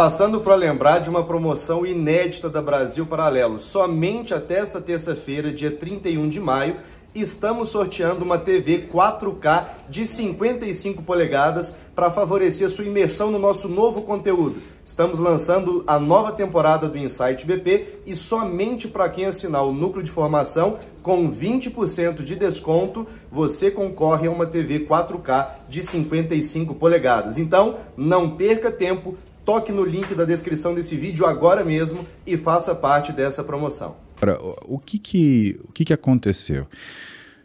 Passando para lembrar de uma promoção inédita da Brasil Paralelo. Somente até esta terça-feira, dia 31 de maio, estamos sorteando uma TV 4K de 55 polegadas para favorecer sua imersão no nosso novo conteúdo. Estamos lançando a nova temporada do Insight BP e somente para quem assinar o núcleo de formação com 20% de desconto, você concorre a uma TV 4K de 55 polegadas. Então, não perca tempo, toque no link da descrição desse vídeo agora mesmo e faça parte dessa promoção. O que aconteceu?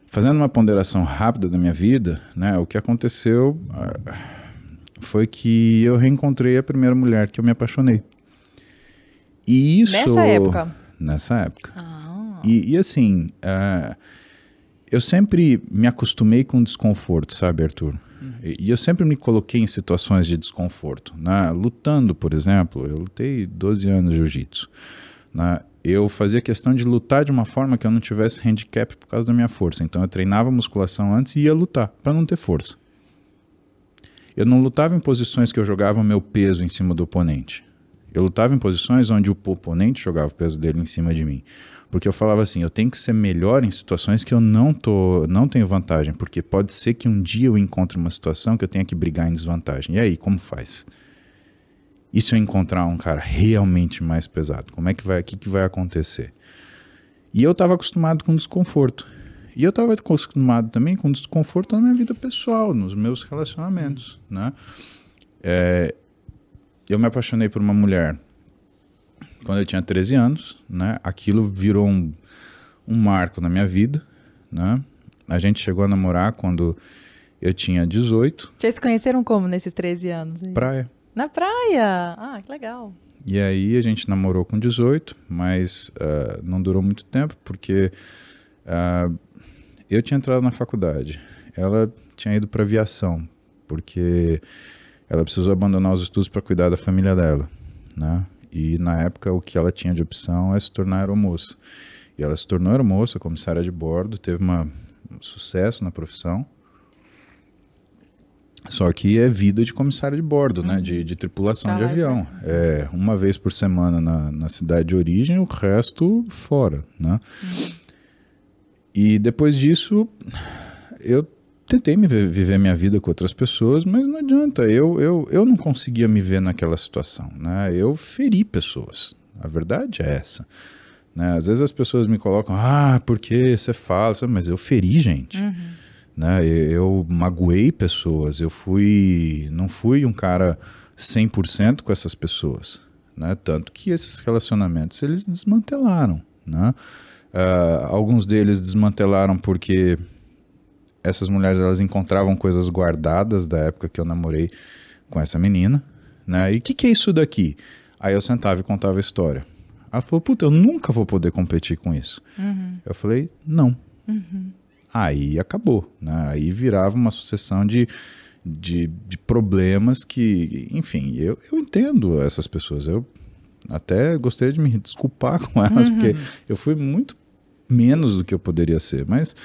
Fazendo uma ponderação rápida da minha vida, né, o que aconteceu foi que eu reencontrei a primeira mulher que eu me apaixonei. E isso... Nessa época? Nessa época. E assim, eu sempre me acostumei com desconforto, sabe, Arthur? E eu sempre me coloquei em situações de desconforto, né? Lutando, por exemplo, eu lutei 12 anos de jiu-jitsu, né? Eu fazia questão de lutar de uma forma que eu não tivesse handicap por causa da minha força. Então eu treinava musculação antes e ia lutar, para não ter força. Eu não lutava em posições que eu jogava o meu peso em cima do oponente. Eu lutava em posições onde o oponente jogava o peso dele em cima de mim. Porque eu falava assim, eu tenho que ser melhor em situações que eu não tenho vantagem. Porque pode ser que um dia eu encontre uma situação que eu tenha que brigar em desvantagem. E aí, como faz? E se eu encontrar um cara realmente mais pesado? Como é que vai, o que vai acontecer? E eu estava acostumado com desconforto. E eu estava acostumado também com desconforto na minha vida pessoal, nos meus relacionamentos, né? Eu me apaixonei por uma mulher quando eu tinha 13 anos, né? Aquilo virou um marco na minha vida, né? A gente chegou a namorar quando eu tinha 18. Vocês se conheceram como nesses 13 anos? Praia. Na praia? Ah, que legal. E aí a gente namorou com 18, mas não durou muito tempo, porque eu tinha entrado na faculdade. Ela tinha ido para aviação, porque ela precisou abandonar os estudos para cuidar da família dela, né? E na época o que ela tinha de opção é se tornar aeromoça. E ela se tornou aeromoça, comissária de bordo, teve um sucesso na profissão. Só que é vida de comissário de bordo, né? De tripulação de avião. Uma vez por semana na cidade de origem, o resto fora, né? E depois disso, eu tentei viver minha vida com outras pessoas, mas não adianta. Eu não conseguia me ver naquela situação, né? Eu feri pessoas. A verdade é essa. Né? Às vezes as pessoas me colocam, por que você fala? Mas eu feri gente. Né? Eu magoei pessoas, não fui um cara 100% com essas pessoas, né? Tanto que esses relacionamentos eles desmantelaram, né? Alguns deles desmantelaram porque essas mulheres elas encontravam coisas guardadas da época que eu namorei com essa menina, né? E o que é isso daqui? Aí eu sentava e contava a história. Ela falou, puta, eu nunca vou poder competir com isso. Eu falei, não. Aí acabou, né? Aí virava uma sucessão de problemas que, enfim, eu entendo essas pessoas. Eu até gostaria de me desculpar com elas, porque eu fui muito menos do que eu poderia ser. Mas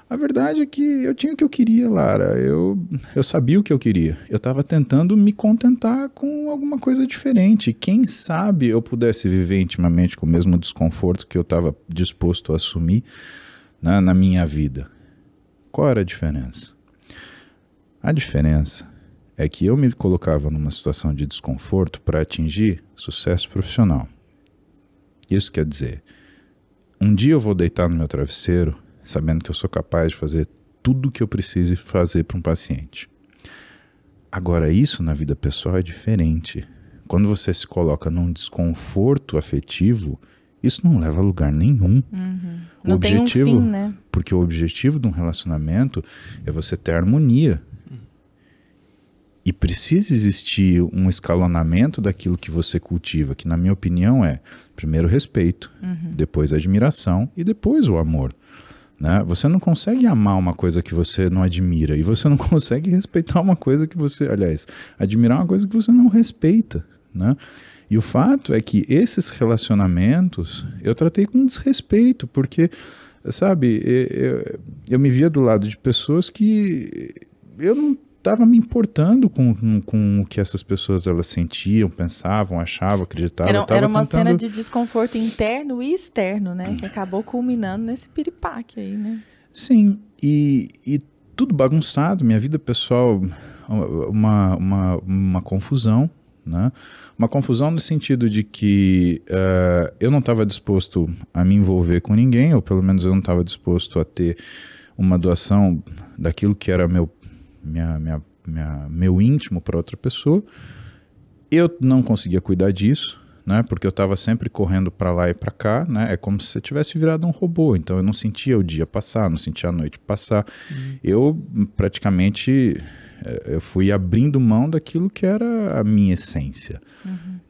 a verdade é que eu tinha o que eu queria, Lara. Eu sabia o que eu queria. Eu estava tentando me contentar com alguma coisa diferente. Quem sabe eu pudesse viver intimamente com o mesmo desconforto que eu estava disposto a assumir, né, na minha vida. Qual era a diferença? A diferença é que eu me colocava numa situação de desconforto para atingir sucesso profissional. Isso quer dizer, um dia eu vou deitar no meu travesseiro sabendo que eu sou capaz de fazer tudo o que eu preciso fazer para um paciente. Agora, isso na vida pessoal é diferente. Quando você se coloca num desconforto afetivo, isso não leva a lugar nenhum. O não objetivo, tem um fim, né? Porque o objetivo de um relacionamento é você ter harmonia. E precisa existir um escalonamento daquilo que você cultiva, que na minha opinião é primeiro respeito, depois admiração e depois o amor. Né? Você não consegue amar uma coisa que você não admira e você não consegue respeitar uma coisa que você, aliás, admirar uma coisa que você não respeita, né? E o fato é que esses relacionamentos eu tratei com desrespeito, porque, sabe, eu me via do lado de pessoas que eu não estava me importando com o que essas pessoas elas sentiam, pensavam, achavam, acreditavam. Era uma cena de desconforto interno e externo, né? Que acabou culminando nesse piripaque aí, né? Sim, e tudo bagunçado, minha vida pessoal, uma confusão, né? Uma confusão no sentido de que eu não estava disposto a me envolver com ninguém, ou pelo menos eu não estava disposto a ter uma doação daquilo que era meu íntimo para outra pessoa. Eu não conseguia cuidar disso, né? Porque eu estava sempre correndo para lá e para cá, né? É como se eu tivesse virado um robô, então eu não sentia o dia passar, não sentia a noite passar. Eu praticamente eu fui abrindo mão daquilo que era a minha essência,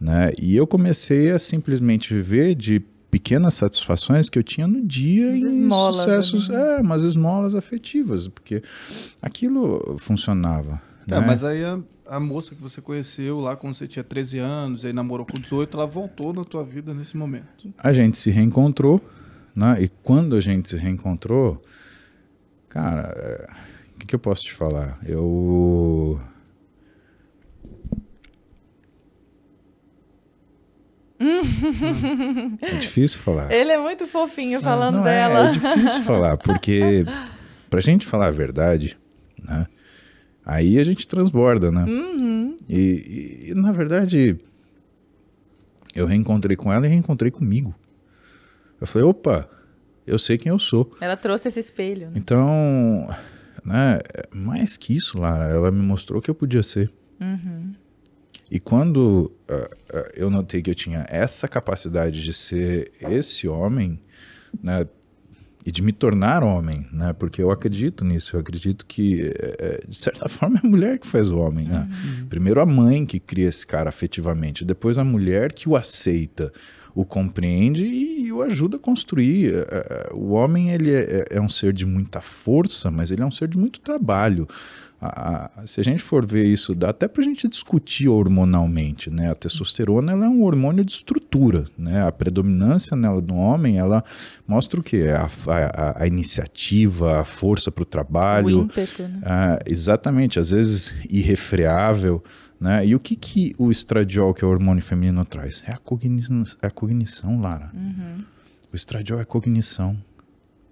né? E eu comecei a simplesmente viver de pequenas satisfações que eu tinha no dia As em esmolas, sucessos, né? umas esmolas afetivas, porque aquilo funcionava. Tá, né? mas aí a moça que você conheceu lá quando você tinha 13 anos, aí namorou com 18, ela voltou na tua vida nesse momento. A gente se reencontrou, né? E quando a gente se reencontrou, cara, o que eu posso te falar? É difícil falar. Ele é muito fofinho falando Não, dela. É difícil falar, porque pra gente falar a verdade, né? Aí a gente transborda, né? E na verdade, eu reencontrei com ela e reencontrei comigo. Eu falei, opa, eu sei quem eu sou. Ela trouxe esse espelho, né? Então, né, mais que isso, Lara, ela me mostrou que eu podia ser. E quando eu notei que eu tinha essa capacidade de ser esse homem, né, e de me tornar homem, né, porque eu acredito nisso, eu acredito que, de certa forma, é a mulher que faz o homem. Né? Primeiro a mãe que cria esse cara afetivamente, depois a mulher que o aceita, o compreende e o ajuda a construir. O homem ele é um ser de muita força, mas ele é um ser de muito trabalho. Se a gente for ver isso, dá até pra gente discutir hormonalmente, né? A testosterona ela é um hormônio de estrutura, né? A predominância nela do homem, ela mostra o quê? A iniciativa, a força para o trabalho. O ímpeto, né? Exatamente, às vezes irrefreável, né? E o que o estradiol, que é o hormônio feminino, traz? É a cognição, Lara. O estradiol é cognição.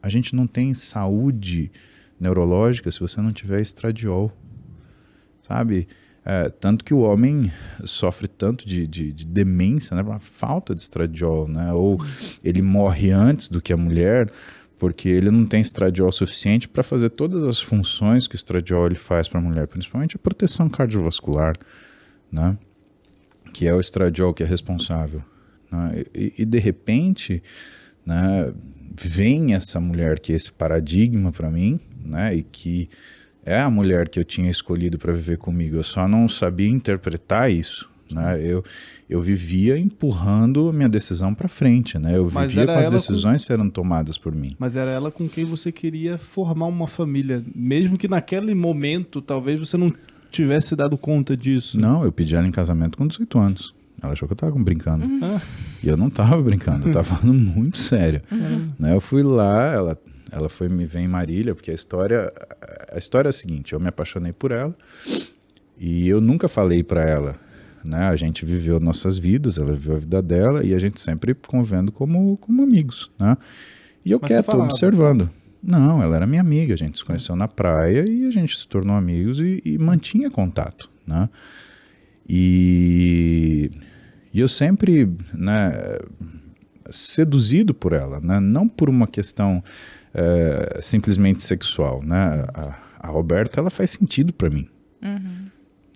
A gente não tem saúde neurológica se você não tiver estradiol, sabe? Tanto que o homem sofre tanto de demência, né? Por falta de estradiol, né? Ou ele morre antes do que a mulher porque ele não tem estradiol suficiente para fazer todas as funções que o estradiol ele faz para a mulher, principalmente a proteção cardiovascular, né? Que é o estradiol que é responsável, né? E de repente, né, vem essa mulher que é esse paradigma para mim, né, e que é a mulher que eu tinha escolhido para viver comigo. Eu só não sabia interpretar isso, né? Eu vivia empurrando a minha decisão para frente, né? Eu vivia com as decisões sendo tomadas por mim. Mas era ela com quem você queria formar uma família, mesmo que naquele momento talvez você não tivesse dado conta disso. Não, eu pedi ela em casamento com 18 anos. Ela achou que eu tava brincando. E eu não tava brincando, eu tava falando muito sério. Né? Eu fui lá, ela foi me ver em Marília, porque a história é a seguinte, eu me apaixonei por ela e eu nunca falei para ela, né? A gente viveu nossas vidas, ela viveu a vida dela e a gente sempre convivendo como amigos, né? E eu quieto, observando. Não, ela era minha amiga, a gente se conheceu na praia e a gente se tornou amigos e mantinha contato, né? E eu sempre, né, seduzido por ela, né? Não por uma questão simplesmente sexual, né? A Roberta, ela faz sentido para mim.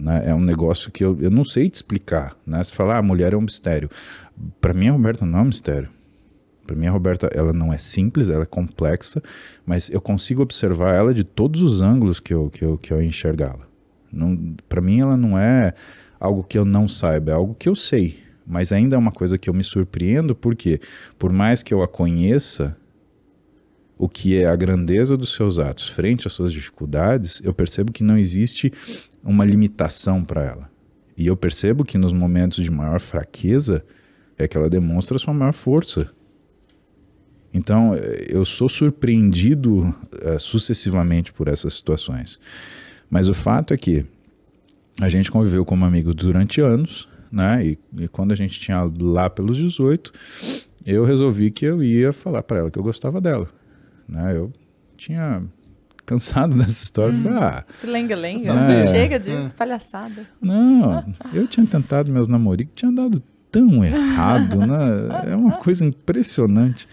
Né? É um negócio que eu não sei te explicar, né? Você fala, a mulher é um mistério. Para mim, a Roberta não é um mistério. Para mim, a Roberta, ela não é simples, ela é complexa, mas eu consigo observar ela de todos os ângulos que eu enxergá-la. Para mim, ela não é algo que eu não saiba, é algo que eu sei, mas ainda é uma coisa que eu me surpreendo, porque por mais que eu a conheça, o que é a grandeza dos seus atos frente às suas dificuldades, eu percebo que não existe uma limitação para ela. E eu percebo que nos momentos de maior fraqueza é que ela demonstra a sua maior força. Então, eu sou surpreendido sucessivamente por essas situações. Mas o fato é que a gente conviveu como amigo durante anos, né? E quando a gente tinha lá pelos 18, eu resolvi que eu ia falar para ela que eu gostava dela, né? Eu tinha cansado dessa história, falei, Se lenga-lenga, chega disso, palhaçada. Não, eu tinha tentado meus namoricos, tinha dado tão errado, né? É uma coisa impressionante.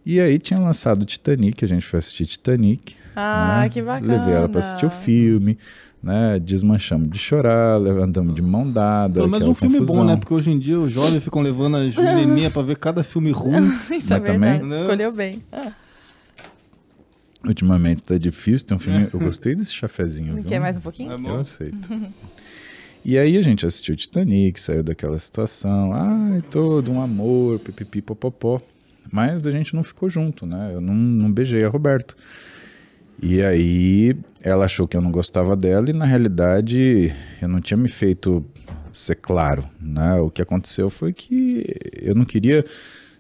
E aí tinha lançado o Titanic, a gente foi assistir Titanic. Ah, né? que bacana. Levei ela para assistir o filme, né? Desmanchamos de chorar, levantamos de mão dada. Pelo menos um filme confusão. bom, né? Porque hoje em dia os jovens ficam levando as menininhas pra ver cada filme ruim. Isso é Mas também- verdade, escolheu bem. Ultimamente tá difícil, tem um filme... Eu gostei desse chafezinho, viu? Quer mais um pouquinho? É bom. Eu aceito. E aí a gente assistiu Titanic, saiu daquela situação, todo um amor, pipipi, popopó. Mas a gente não ficou junto, né? Eu não beijei a Roberta. E aí ela achou que eu não gostava dela e na realidade eu não tinha me feito ser claro, né? O que aconteceu foi que eu não queria,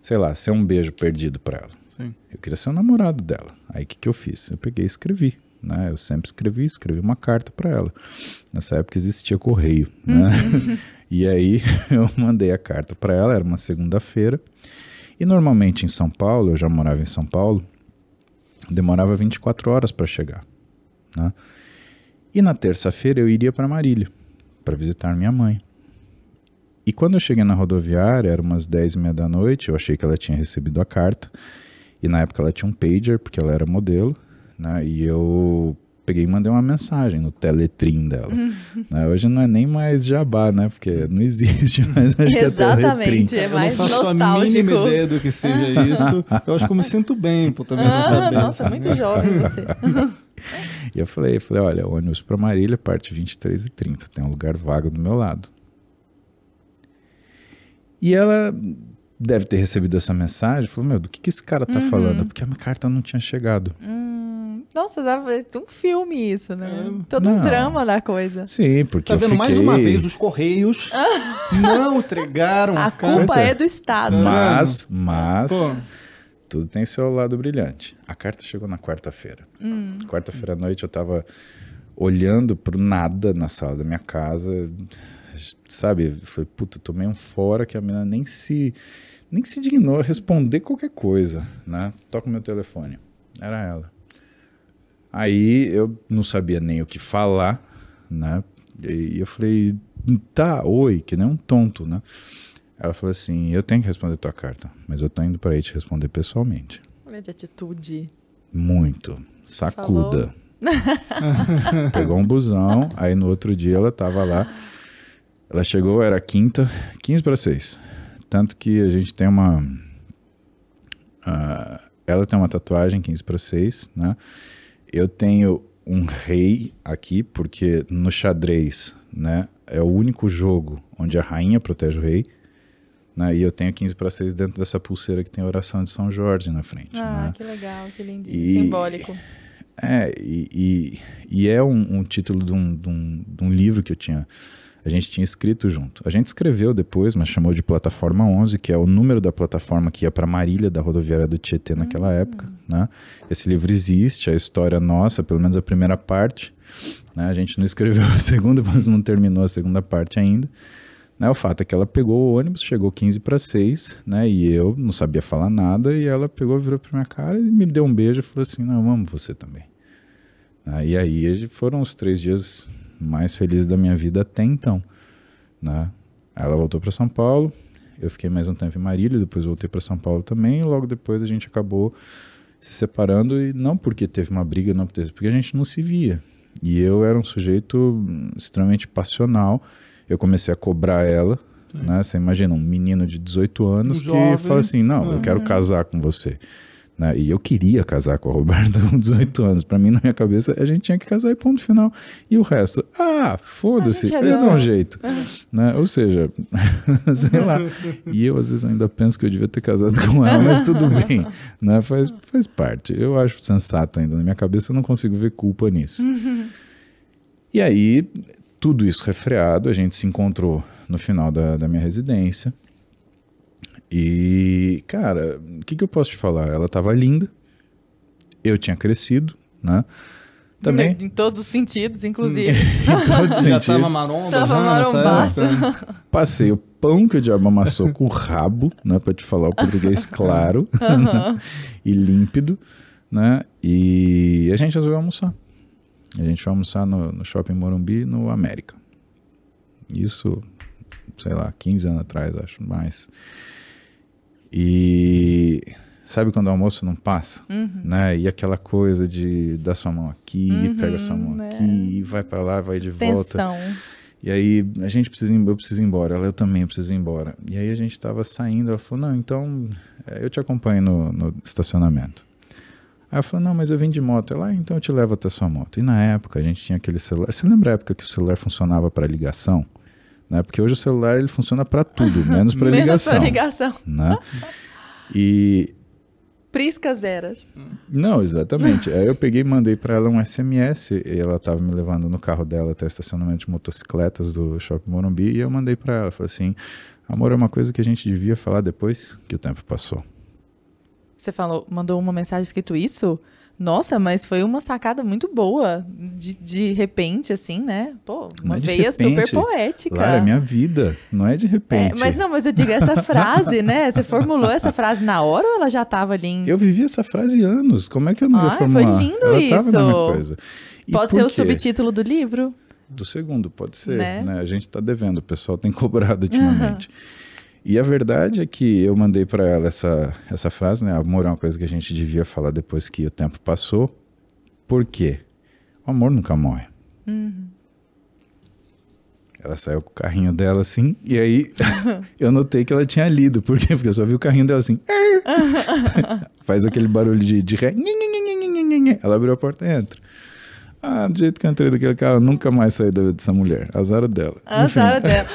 sei lá, ser um beijo perdido pra ela. Sim. Eu queria ser o namorado dela. Aí o que eu fiz? Eu peguei e escrevi, né? Eu sempre escrevi uma carta pra ela. Nessa época existia correio, né? E aí eu mandei a carta pra ela, era uma segunda-feira. E normalmente em São Paulo, eu já morava em São Paulo, demorava 24 horas para chegar, né? E na terça-feira eu iria para Marília, para visitar minha mãe. E quando eu cheguei na rodoviária, era umas 10h30 da noite, eu achei que ela tinha recebido a carta. E na época ela tinha um pager, porque ela era modelo, né? E eu peguei e mandei uma mensagem no Teletrim dela. Né? Hoje não é nem mais jabá, né? Porque não existe mais, acho que é Exatamente, Teletrim. é Eu mais não faço a nostálgico. mínima ideia do que seja isso. Eu acho que eu me sinto bem por também não saber. Nossa, muito jovem você. E eu falei, olha, ônibus para Marília, parte 23h30, tem um lugar vago do meu lado. E ela deve ter recebido essa mensagem, falou, meu, do que esse cara tá falando? Porque a minha carta não tinha chegado. Nossa, dá um filme isso, né? Todo um Não. drama da coisa. Sim, porque Tá eu vendo? fiquei... Mais uma vez, os Correios não entregaram A carta. culpa é do Estado. Mas Pô. tudo tem seu lado brilhante. A carta chegou na quarta-feira. Quarta-feira à noite eu tava olhando pro nada na sala da minha casa, sabe? Foi, puta, tomei um fora que a menina nem se dignou a responder qualquer coisa, né? Toca o meu telefone. Era ela. Aí eu não sabia nem o que falar, né? E eu falei, tá, oi, que nem um tonto, né? Ela falou assim, eu tenho que responder tua carta, mas eu tô indo para aí te responder pessoalmente. Olha de atitude. Muito. Sacuda. Pegou um busão, aí no outro dia ela tava lá. Ela chegou, era quinta, 15:06. Tanto que a gente tem uma... ela tem uma tatuagem 15:06, né? Eu tenho um rei aqui, porque no xadrez, né, é o único jogo onde a rainha protege o rei, né, e eu tenho 15:06 dentro dessa pulseira que tem a oração de São Jorge na frente. Ah, né? que legal, que lindo. E- Simbólico. E é um título de um livro que a gente tinha escrito junto. A gente escreveu depois, mas chamou de Plataforma 11, que é o número da plataforma que ia para Marília, da rodoviária do Tietê naquela época. Né? Esse livro existe, a história nossa, pelo menos a primeira parte. Né? A gente não escreveu a segunda, mas não terminou a segunda parte ainda. Né? O fato é que ela pegou o ônibus, chegou 15:06, né? E eu não sabia falar nada, e ela pegou, virou pra minha cara e me deu um beijo e falou assim, não, eu amo você também. Né? E aí foram os 3 dias mais felizes da minha vida até então. Né? Ela voltou para São Paulo, eu fiquei mais um tempo em Marília, depois voltei para São Paulo também, e logo depois a gente acabou se separando, e não porque teve uma briga, não porque a gente não se via. E eu era um sujeito extremamente passional, eu comecei a cobrar ela, né? Você imagina, um menino de 18 anos que jovem. fala assim, não, eu quero casar com você. Né? E eu queria casar com a Roberta com 18 anos. Pra mim, na minha cabeça, a gente tinha que casar e ponto final. E o resto, foda-se, A gente eles dão um resolve. jeito. Né? Ou seja, sei lá. E eu, às vezes, ainda penso que eu devia ter casado com ela, mas tudo bem. Né? Faz parte. Eu acho sensato ainda. Na minha cabeça, eu não consigo ver culpa nisso. E aí, tudo isso refreado, a gente se encontrou no final da minha residência. E, cara, o que eu posso te falar? Ela tava linda, eu tinha crescido, né? Também. Em todos os sentidos, inclusive. Em todos os Já sentidos. tava maromba? Tava já nessa marombaço. época? Passei o pão que o diabo amassou com o rabo, né? Pra te falar o português claro e límpido, né? E a gente resolveu almoçar. A gente foi almoçar no Shopping Morumbi, no América. Isso, sei lá, 15 anos atrás, acho, mais. E sabe quando o almoço não passa? Né? E aquela coisa de dar sua mão aqui, pega sua mão aqui, vai pra lá, vai de volta. Tensão. E aí, eu preciso ir embora, eu também preciso ir embora. E aí a gente tava saindo, ela falou, não, então eu te acompanho no estacionamento. Aí eu falei, não, mas eu vim de moto. Ela, então eu te levo até sua moto. E na época a gente tinha aquele celular, você lembra a época que o celular funcionava para ligação? Né? Porque hoje o celular ele funciona para tudo, menos para ligação. Menos para ligação. Né? E... Priscas eras. Não, exatamente. Aí eu peguei e mandei para ela um SMS e ela estava me levando no carro dela até o estacionamento de motocicletas do Shopping Morumbi e eu mandei para ela, falei assim, amor, é uma coisa que a gente devia falar depois que o tempo passou. Você mandou uma mensagem escrito isso? Nossa, mas foi uma sacada muito boa, de repente, assim, né? Pô, uma veia super poética. Claro, é minha vida, não é de repente. Mas eu digo, essa frase, né? Você formulou essa frase na hora ou ela já estava ali em... Eu vivi essa frase há anos, como é que eu não ia formular? Foi lindo ela isso. Tava na mesma coisa. E pode ser o subtítulo do livro? Do segundo, pode ser, né? A gente tá devendo, o pessoal tem cobrado ultimamente. E a verdade é que eu mandei para ela essa frase, né? Amor é uma coisa que a gente devia falar depois que o tempo passou. Por quê? O amor nunca morre. Ela saiu com o carrinho dela assim, e aí eu notei que ela tinha lido. Por quê? Porque eu só vi o carrinho dela assim. Faz aquele barulho de ré. Ela abriu a porta e entra. Do jeito que eu entrei daquele carro, eu nunca mais saí dessa mulher. Azar dela. Azar dela.